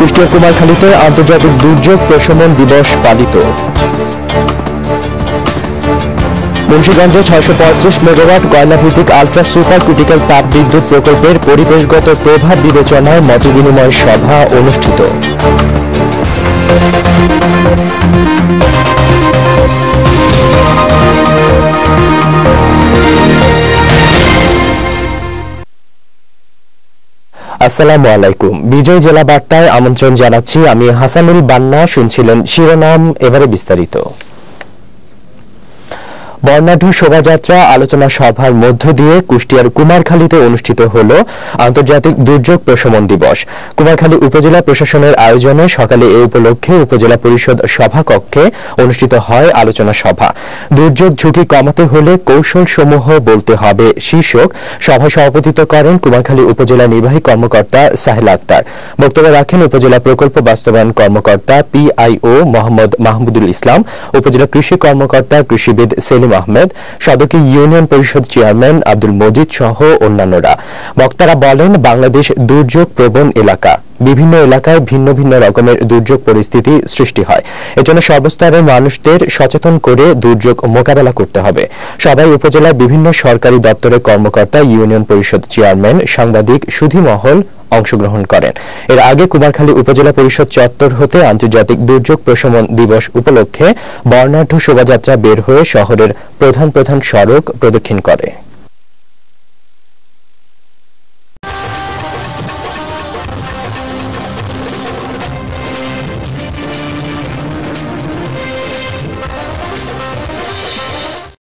কুষ্টিয়ার কুমারখালীতে আন্তর্জাতিক দুর্যোগ প্রশমন দিবস পালিত। মুন্সিগঞ্জে 635 মেগাওয়াট কয়লাভিত্তিক আলট্রা সুপার ক্রিটিক্যাল তাপ বিদ্যুৎ প্রকল্পের পরিবেশগত প্রভাব বিবেচনায় মতবিনিময় সভা অনুষ্ঠিত। আসসালামু আলাইকুম। বিজয় জেলা বার্তায় আমন্ত্রণ জানাচ্ছি আমি হাসানুল বান্না। শুনছিলেন শিরোনাম, এবারে বিস্তারিত। বর্ণাঢ্য শোভাযাত্রা আলোচনা সভার মধ্য দিয়ে কুষ্টিয়ার কুমারখালীতে অনুষ্ঠিত হল আন্তর্জাতিক দুর্যোগ প্রশমন দিবস। কুমারখালী উপজেলা প্রশাসনের আয়োজনে সকালে এ উপলক্ষে উপজেলা পরিষদ সভাকক্ষে অনুষ্ঠিত হয় আলোচনা সভা। দুর্যোগ ঝুঁকি কমাতে হলে কৌশল সমূহ বলতে হবে শীর্ষক সভায় সভাপতিত্ব করেন কুমারখালী উপজেলা নির্বাহী কর্মকর্তা সাহেল আক্তার। বক্তব্য রাখেন উপজেলা প্রকল্প বাস্তবায়ন কর্মকর্তা পিআইও মোহাম্মদ মাহমুদুল ইসলাম, উপজেলা কৃষি কর্মকর্তা কৃষিবিদ সেলিম আহমেদ, সদকি ইউনিয়ন পরিষদ চেয়ারম্যান আব্দুল মজিদ সহ অন্যান্যরা। বক্তারা বলেন, বাংলাদেশ দুর্যোগ প্রবণ এলাকা। বিভিন্ন এলাকায় ভিন্ন ভিন্ন রকমের দুর্যোগ পরিস্থিতি সৃষ্টি হয়। এজন্য সর্বস্তরের মানুষদের সচেতন করে দুর্যোগ মোকাবেলা করতে হবে। সবাই উপজেলার বিভিন্ন সরকারি দপ্তরের কর্মকর্তা, ইউনিয়ন পরিষদ চেয়ারম্যান, সাংবাদিক, সুধী মহল অংশগ্রহণ করেন। এর আগে কুমারখালী উপজেলা পরিষদ চত্বর হতে আন্তর্জাতিক দুর্যোগ প্রশমন দিবস উপলক্ষে বর্ণাঢ্য শোভাযাত্রা বের হয়ে শহরের প্রধান প্রধান সড়ক প্রদক্ষিণ করে।